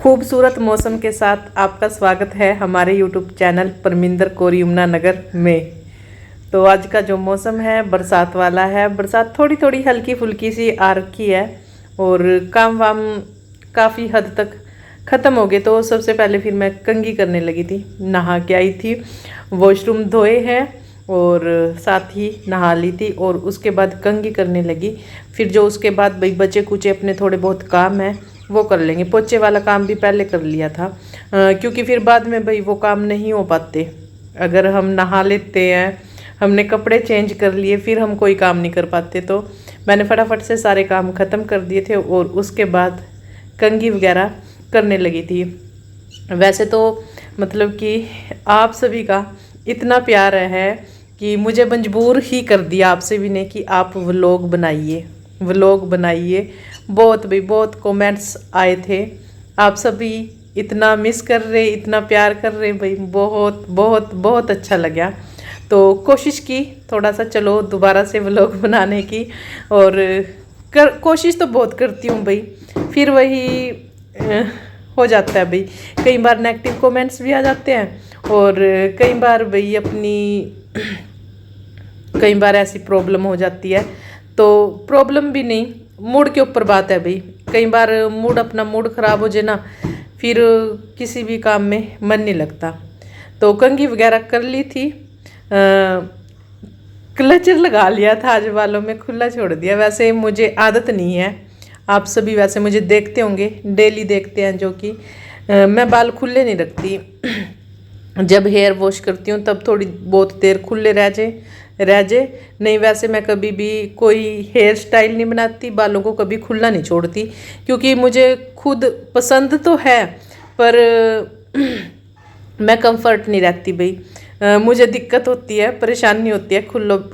खूबसूरत मौसम के साथ आपका स्वागत है हमारे यूट्यूब चैनल परमिंदर कौर यमुनानगर में। तो आज का जो मौसम है बरसात वाला है। बरसात थोड़ी थोड़ी हल्की फुल्की सी आ रखी है और काम वाम काफ़ी हद तक ख़त्म हो गए। तो सबसे पहले फिर मैं कंघी करने लगी थी, नहा के आई थी, वॉशरूम धोए हैं और साथ ही नहा ली थी और उसके बाद कंघी करने लगी। फिर जो उसके बाद भाई बचे कुचे अपने थोड़े बहुत काम हैं वो कर लेंगे। पोछे वाला काम भी पहले कर लिया था क्योंकि फिर बाद में भाई वो काम नहीं हो पाते। अगर हम नहा लेते हैं, हमने कपड़े चेंज कर लिए, फिर हम कोई काम नहीं कर पाते। तो मैंने फटाफट से सारे काम ख़त्म कर दिए थे और उसके बाद कंघी वगैरह करने लगी थी। वैसे तो मतलब कि आप सभी का इतना प्यार है कि मुझे मजबूर ही कर दिया आपसे भी ने कि आप व्लॉग बनाइए। बहुत भाई बहुत कमेंट्स आए थे, आप सभी इतना मिस कर रहे, इतना प्यार कर रहे भाई, बहुत बहुत बहुत अच्छा लगा। तो कोशिश की थोड़ा सा चलो दोबारा से व्लॉग बनाने की और कोशिश तो बहुत करती हूँ भाई, फिर वही हो जाता है भाई। कई बार नेगेटिव कमेंट्स भी आ जाते हैं और कई बार भाई कई बार ऐसी प्रॉब्लम हो जाती है। तो प्रॉब्लम भी नहीं, मूड के ऊपर बात है भाई। कई बार अपना मूड ख़राब हो जाए ना, फिर किसी भी काम में मन नहीं लगता। तो कंघी वगैरह कर ली थी, क्लचर लगा लिया था, आज बालों में खुला छोड़ दिया। वैसे मुझे आदत नहीं है, आप सभी वैसे मुझे देखते होंगे, डेली देखते हैं, जो कि मैं बाल खुले नहीं रखती। जब हेयर वॉश करती हूँ तब थोड़ी बहुत देर खुले रह जाए, नहीं वैसे मैं कभी भी कोई हेयर स्टाइल नहीं बनाती, बालों को कभी खुला नहीं छोड़ती। क्योंकि मुझे खुद पसंद तो है पर मैं कंफर्ट नहीं रहती भाई। मुझे दिक्कत होती है, परेशानी होती है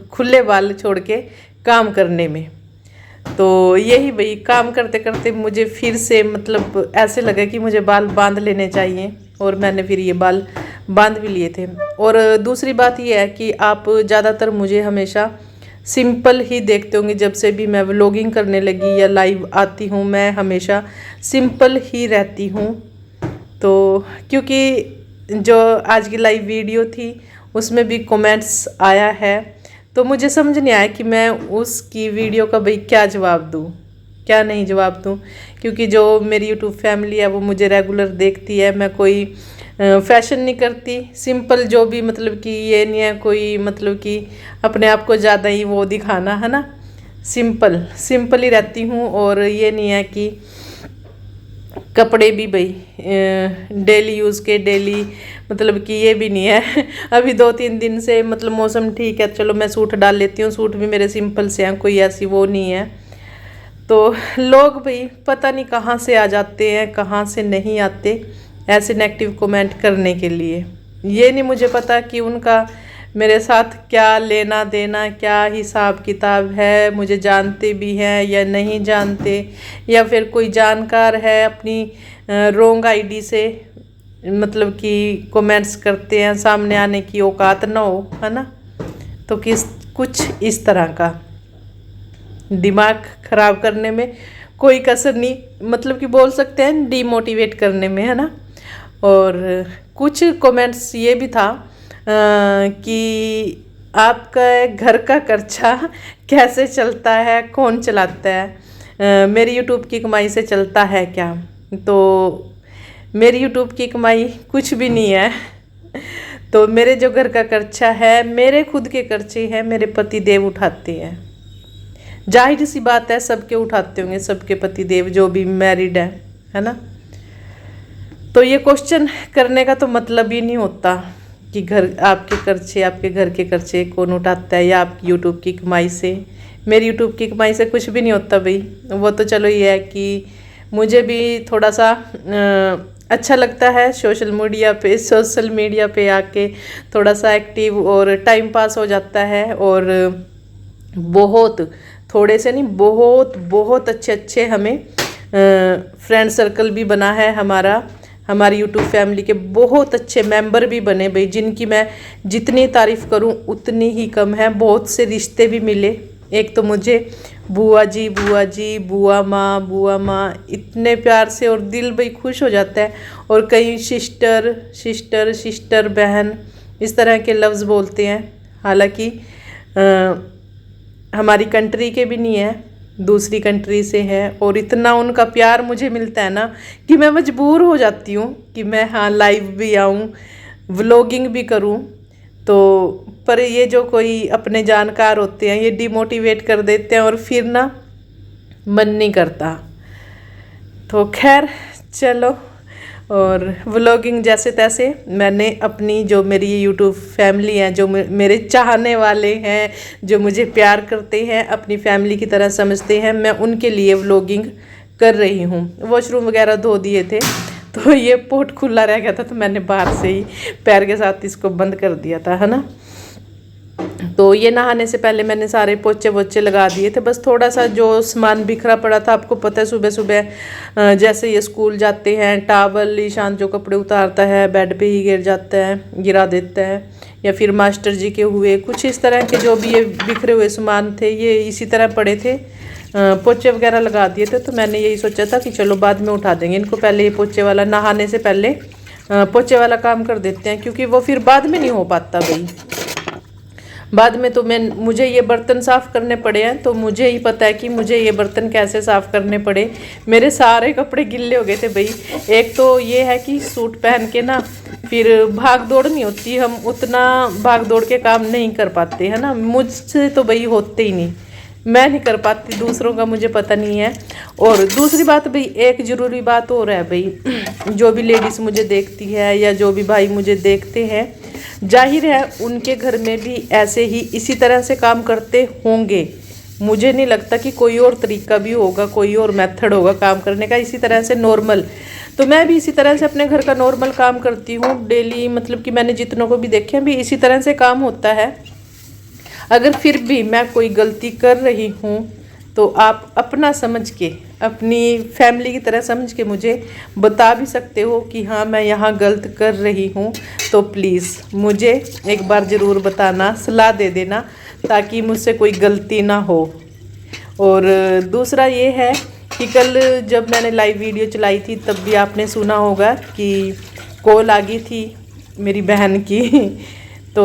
खुले बाल छोड़ के काम करने में। तो यही भाई काम करते करते मुझे फिर से मतलब ऐसे लगा कि मुझे बाल बांध लेने चाहिए और मैंने फिर ये बाल बांध भी लिए थे। और दूसरी बात ये है कि आप ज़्यादातर मुझे हमेशा सिंपल ही देखते होंगे। जब से भी मैं व्लॉगिंग करने लगी या लाइव आती हूँ, मैं हमेशा सिंपल ही रहती हूँ। तो क्योंकि जो आज की लाइव वीडियो थी उसमें भी कमेंट्स आया है, तो मुझे समझ नहीं आया कि मैं उसकी वीडियो का भाई क्या जवाब दूँ, क्या नहीं जवाब दूँ। क्योंकि जो मेरी यूट्यूब फैमिली है वो मुझे रेगुलर देखती है, मैं कोई फैशन नहीं करती, सिंपल जो भी मतलब कि ये नहीं है कोई मतलब कि अपने आप को ज़्यादा ही वो दिखाना है ना, सिंपल ही रहती हूँ। और ये नहीं है कि कपड़े भी भाई डेली यूज़ के डेली मतलब कि ये भी नहीं है। अभी 2-3 दिन से मतलब मौसम ठीक है, चलो मैं सूट डाल लेती हूँ, सूट भी मेरे सिंपल से हैं, कोई ऐसी वो नहीं है। तो लोग भाई पता नहीं कहाँ से आ जाते हैं, कहाँ से नहीं आते ऐसे नेगेटिव कमेंट करने के लिए। ये नहीं मुझे पता कि उनका मेरे साथ क्या लेना देना, क्या हिसाब किताब है, मुझे जानते भी हैं या नहीं जानते, या फिर कोई जानकार है अपनी रॉन्ग आईडी से मतलब कि कमेंट्स करते हैं, सामने आने की औकात ना हो, है ना। तो कुछ इस तरह का दिमाग ख़राब करने में कोई कसर नहीं, मतलब कि बोल सकते हैं डीमोटिवेट करने में, है ना। और कुछ कमेंट्स ये भी था कि आपका घर का खर्चा कैसे चलता है, कौन चलाता है, मेरी यूट्यूब की कमाई से चलता है क्या। तो मेरी यूट्यूब की कमाई कुछ भी नहीं है। तो मेरे जो घर का खर्चा है, मेरे खुद के खर्चे हैं, मेरे पति देव उठाते हैं। जाहिर सी बात है सबके उठाते होंगे, सबके पति देव जो भी मैरिड है ना। तो ये क्वेश्चन करने का तो मतलब ही नहीं होता कि आपके घर के खर्चे कौन उठाता है या आपकी यूट्यूब की कमाई से। मेरी यूट्यूब की कमाई से कुछ भी नहीं होता भाई। वो तो चलो ये है कि मुझे भी थोड़ा सा अच्छा लगता है सोशल मीडिया पे आके थोड़ा सा एक्टिव और टाइम पास हो जाता है। और बहुत थोड़े से नहीं, बहुत बहुत अच्छे हमें फ्रेंड सर्कल भी बना है हमारी यूट्यूब फैमिली के बहुत अच्छे मेंबर भी बने भाई, जिनकी मैं जितनी तारीफ़ करूं उतनी ही कम है। बहुत से रिश्ते भी मिले एक तो मुझे बुआ जी बुआ जी, बुआ माँ इतने प्यार से, और दिल भाई खुश हो जाता है। और कई सिस्टर सिस्टर सिस्टर बहन इस तरह के लफ्ज़ बोलते हैं। हालांकि हमारी कंट्री के भी नहीं है, दूसरी कंट्री से है, और इतना उनका प्यार मुझे मिलता है ना कि मैं मजबूर हो जाती हूँ कि मैं हाँ लाइव भी आऊँ, व्लॉगिंग भी करूँ। तो पर ये जो कोई अपने जानकार होते हैं ये डिमोटिवेट कर देते हैं और फिर ना मन नहीं करता। तो खैर चलो, और व्लॉगिंग जैसे तैसे मैंने अपनी जो मेरी यूट्यूब फैमिली है, जो मेरे चाहने वाले हैं, जो मुझे प्यार करते हैं, अपनी फैमिली की तरह समझते हैं, मैं उनके लिए व्लॉगिंग कर रही हूँ। वॉशरूम वगैरह धो दिए थे तो ये पोर्ट खुला रह गया था, तो मैंने बाहर से ही पैर के साथ इसको बंद कर दिया था, है ना। तो ये नहाने से पहले मैंने सारे पोछे वोचे लगा दिए थे। बस थोड़ा सा जो सामान बिखरा पड़ा था, आपको पता है सुबह सुबह जैसे ये स्कूल जाते हैं, टावल ईशान जो कपड़े उतारता है बेड पे ही गिर जाता है, गिरा देता है, या फिर मास्टर जी के हुए कुछ इस तरह के जो भी ये बिखरे हुए सामान थे ये इसी तरह पड़े थे। पोछे वगैरह लगा दिए थे, तो मैंने यही सोचा था कि चलो बाद में उठा देंगे इनको, पहले ये पोछे वाला नहाने से पहले पोछे वाला काम कर देते हैं, क्योंकि वो फिर बाद में नहीं हो पाता भाई। बाद में तो मुझे ये बर्तन साफ़ करने पड़े हैं, तो मुझे ही पता है कि मुझे ये बर्तन कैसे साफ़ करने पड़े। मेरे सारे कपड़े गिल्ले हो गए थे भाई। एक तो ये है कि सूट पहन के ना फिर भाग दौड़ नहीं होती, हम उतना भाग दौड़ के काम नहीं कर पाते, है ना। मुझसे तो भाई होते ही नहीं, मैं नहीं कर पाती, दूसरों का मुझे पता नहीं है। और दूसरी बात भाई, एक ज़रूरी बात और है भाई, जो भी लेडीज़ मुझे देखती है या जो भी भाई मुझे देखते हैं, जाहिर है उनके घर में भी ऐसे ही इसी तरह से काम करते होंगे। मुझे नहीं लगता कि कोई और तरीका भी होगा, कोई और मेथड होगा काम करने का इसी तरह से नॉर्मल। तो मैं भी इसी तरह से अपने घर का नॉर्मल काम करती हूँ डेली, मतलब कि मैंने जितनों को भी देखे हैं भी इसी तरह से काम होता है। अगर फिर भी मैं कोई गलती कर रही हूँ तो आप अपना समझ के, अपनी फैमिली की तरह समझ के मुझे बता भी सकते हो कि हाँ मैं यहाँ गलत कर रही हूँ। तो प्लीज़ मुझे एक बार ज़रूर बताना, सलाह दे देना, ताकि मुझसे कोई गलती ना हो। और दूसरा ये है कि कल जब मैंने लाइव वीडियो चलाई थी तब भी आपने सुना होगा कि कॉल आ गई थी मेरी बहन की तो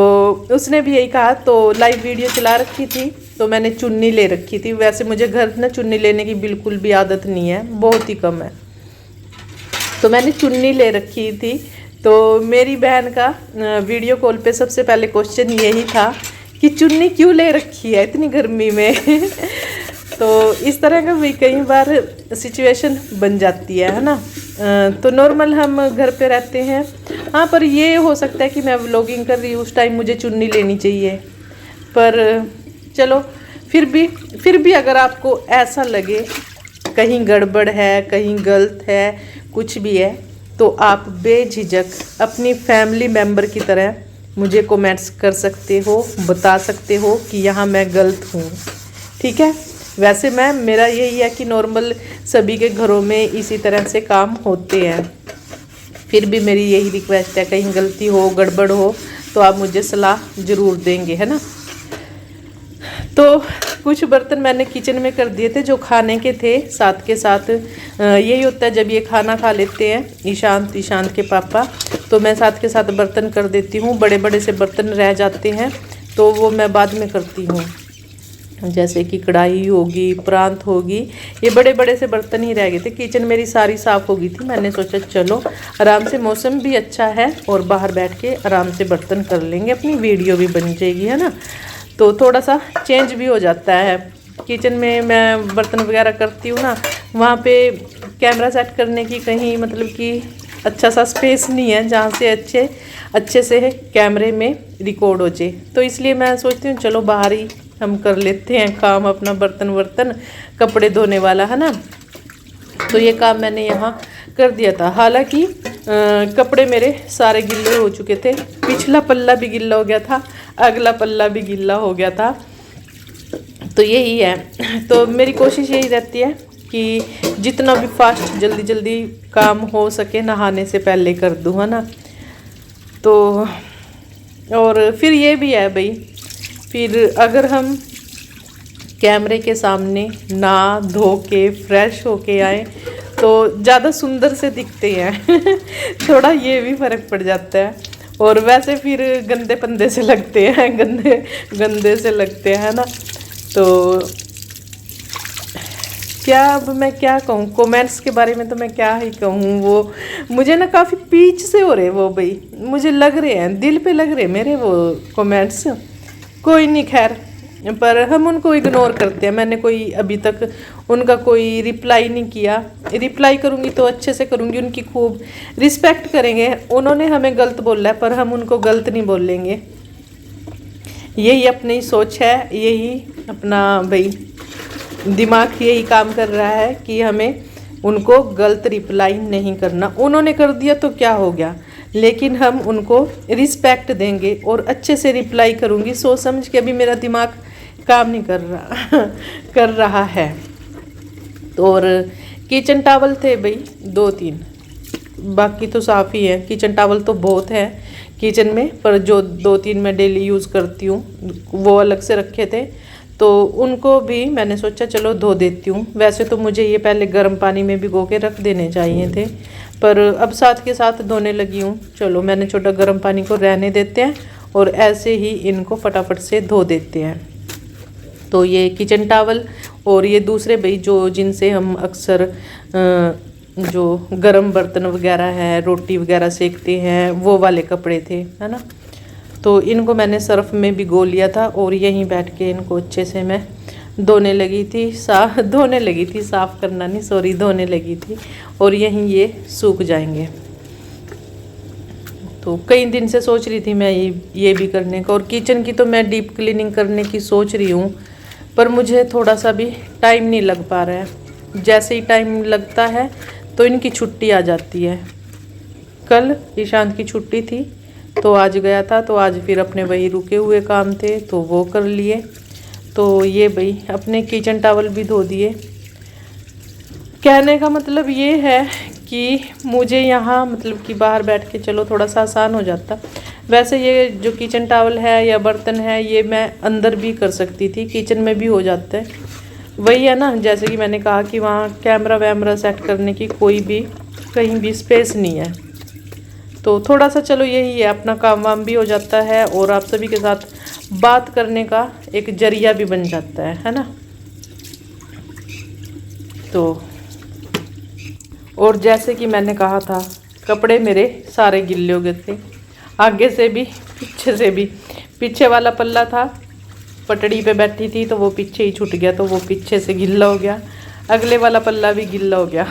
उसने भी यही कहा। तो लाइव वीडियो चला रखी थी तो मैंने चुन्नी ले रखी थी। वैसे मुझे घर ना चुन्नी लेने की बिल्कुल भी आदत नहीं है, बहुत ही कम है, तो मैंने चुन्नी ले रखी थी। तो मेरी बहन का वीडियो कॉल पे सबसे पहले क्वेश्चन यही था कि चुन्नी क्यों ले रखी है इतनी गर्मी में तो इस तरह का भी कई बार सिचुएशन बन जाती है ना। तो नॉर्मल हम घर पे रहते हैं, हाँ, पर ये हो सकता है कि मैं व्लॉगिंग कर रही हूँ उस टाइम मुझे चुन्नी लेनी चाहिए। पर चलो फिर भी अगर आपको ऐसा लगे कहीं गड़बड़ है, कहीं गलत है, कुछ भी है, तो आप बेझिझक अपनी फैमिली मेम्बर की तरह मुझे कमेंट्स कर सकते हो, बता सकते हो कि यहाँ मैं गलत हूँ, ठीक है। वैसे मेरा यही है कि नॉर्मल सभी के घरों में इसी तरह से काम होते हैं। फिर भी मेरी यही रिक्वेस्ट है, कहीं गलती हो, गड़बड़ हो तो आप मुझे सलाह ज़रूर देंगे, है ना। तो कुछ बर्तन मैंने किचन में कर दिए थे जो खाने के थे, साथ के साथ यही होता है जब ये खाना खा लेते हैं ईशांत के पापा, तो मैं साथ के साथ बर्तन कर देती हूँ। बड़े बड़े से बर्तन रह जाते हैं तो वो मैं बाद में करती हूँ, जैसे कि कढ़ाई होगी, प्रांत होगी, ये बड़े बड़े से बर्तन ही रह गए थे। किचन मेरी सारी साफ़ हो गई थी। मैंने सोचा चलो आराम से, मौसम भी अच्छा है और बाहर बैठ के आराम से बर्तन कर लेंगे, अपनी वीडियो भी बन जाएगी, है ना। तो थोड़ा सा चेंज भी हो जाता है। किचन में मैं बर्तन वगैरह करती हूँ ना, वहाँ पे कैमरा सेट करने की कहीं मतलब कि अच्छा सा स्पेस नहीं है जहाँ से अच्छे से कैमरे में रिकॉर्ड हो जाए। तो इसलिए मैं सोचती हूँ चलो बाहर ही हम कर लेते हैं काम अपना, बर्तन कपड़े धोने वाला, है ना। तो ये काम मैंने यहाँ कर दिया था। हालांकि कपड़े मेरे सारे गिल्ले हो चुके थे, पिछला पल्ला भी गिल्ला हो गया था, अगला पल्ला भी गिल्ला हो गया था। तो यही है, तो मेरी कोशिश यही रहती है कि जितना भी फास्ट जल्दी काम हो सके नहाने से पहले कर दूँ, है ना। तो और फिर ये भी है भाई, फिर अगर हम कैमरे के सामने नहा धो के फ्रेश होके आए तो ज़्यादा सुंदर से दिखते हैं। थोड़ा ये भी फ़र्क पड़ जाता है, और वैसे फिर गंदे पंदे से लगते हैं, गंदे से लगते हैं ना। तो क्या अब मैं क्या कहूँ, कमेंट्स के बारे में तो मैं क्या ही कहूँ। वो मुझे ना काफ़ी पीच से हो रहे वो भाई, मुझे लग रहे हैं दिल पे लग रहे मेरे वो कमेंट्स। कोई नहीं, खैर, पर हम उनको इग्नोर करते हैं। मैंने कोई अभी तक उनका कोई रिप्लाई नहीं किया। रिप्लाई करूँगी तो अच्छे से करूँगी, उनकी खूब रिस्पेक्ट करेंगे। उन्होंने हमें गलत बोला है पर हम उनको गलत नहीं बोलेंगे। यही अपनी सोच है, यही अपना भाई दिमाग यही काम कर रहा है कि हमें उनको गलत रिप्लाई नहीं करना। उन्होंने कर दिया तो क्या हो गया, लेकिन हम उनको रिस्पेक्ट देंगे और अच्छे से रिप्लाई करूँगी सोच समझ के। अभी मेरा दिमाग काम नहीं कर रहा है। तो और किचन टॉवल थे भाई 2-3, बाकी तो साफ़ ही है। किचन टॉवल तो बहुत है किचन में, पर जो 2-3 मैं डेली यूज़ करती हूँ वो अलग से रखे थे, तो उनको भी मैंने सोचा चलो धो देती हूँ। वैसे तो मुझे ये पहले गर्म पानी में भिगो के रख देने चाहिए थे, पर अब साथ के साथ धोने लगी हूँ। चलो मैंने छोटा गर्म पानी को रहने देते हैं और ऐसे ही इनको फटाफट से धो देते हैं। तो ये किचन टॉवल और ये दूसरे भाई जो जिनसे हम अक्सर जो गर्म बर्तन वगैरह है, रोटी वगैरह सेकते हैं, वो वाले कपड़े थे, है ना। तो इनको मैंने सर्फ में भिगो लिया था और यहीं बैठ के इनको अच्छे से मैं धोने लगी थी, साफ़ करना नहीं, सॉरी, धोने लगी थी। और यहीं ये सूख जाएंगे। तो कई दिन से सोच रही थी मैं ये भी करने का। और किचन की तो मैं डीप क्लीनिंग करने की सोच रही हूँ, पर मुझे थोड़ा सा भी टाइम नहीं लग पा रहा है। जैसे ही टाइम लगता है तो इनकी छुट्टी आ जाती है। कल ईशांत की छुट्टी थी तो आज गया था, तो आज फिर अपने वही रुके हुए काम थे तो वो कर लिए। तो ये भाई अपने किचन टॉवल भी धो दिए। कहने का मतलब ये है कि मुझे यहाँ मतलब कि बाहर बैठ के चलो थोड़ा सा आसान हो जाता। वैसे ये जो किचन टॉवल है या बर्तन है ये मैं अंदर भी कर सकती थी, किचन में भी हो जाता है। वही है ना, जैसे कि मैंने कहा कि वहाँ कैमरा वैमरा सेट करने की कोई भी कहीं भी स्पेस नहीं है। तो थोड़ा सा चलो यही है, अपना काम वाम भी हो जाता है और आप सभी के साथ बात करने का एक जरिया भी बन जाता है ना। तो और जैसे कि मैंने कहा था कपड़े मेरे सारे गिल्ले हो गए थे, आगे से भी पीछे से भी। पीछे वाला पल्ला था, पटड़ी पे बैठी थी तो वो पीछे ही छूट गया, तो वो पीछे से गिल्ला हो गया। अगले वाला पल्ला भी गिल्ला हो गया।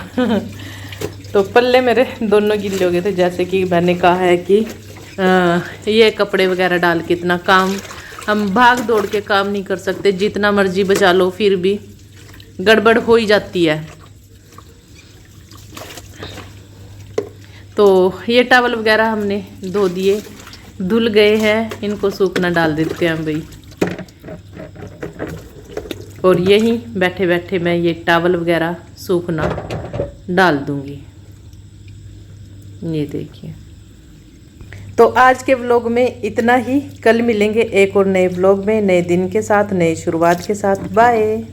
तो पल्ले मेरे दोनों गिल्ले हो गए थे। जैसे कि मैंने कहा है कि ये कपड़े वगैरह डाल के इतना काम हम भाग दौड़ के काम नहीं कर सकते, जितना मर्जी बचा लो फिर भी गड़बड़ हो ही जाती है। तो ये टॉवल वगैरह हमने धो दिए, धुल गए हैं, इनको सूखना डाल देते हैं भाई। और यहीं बैठे बैठे मैं ये टॉवल वगैरह सूखना डाल दूंगी। ये देखिए। तो आज के व्लॉग में इतना ही। कल मिलेंगे एक और नए व्लॉग में, नए दिन के साथ, नई शुरुआत के साथ। बाय।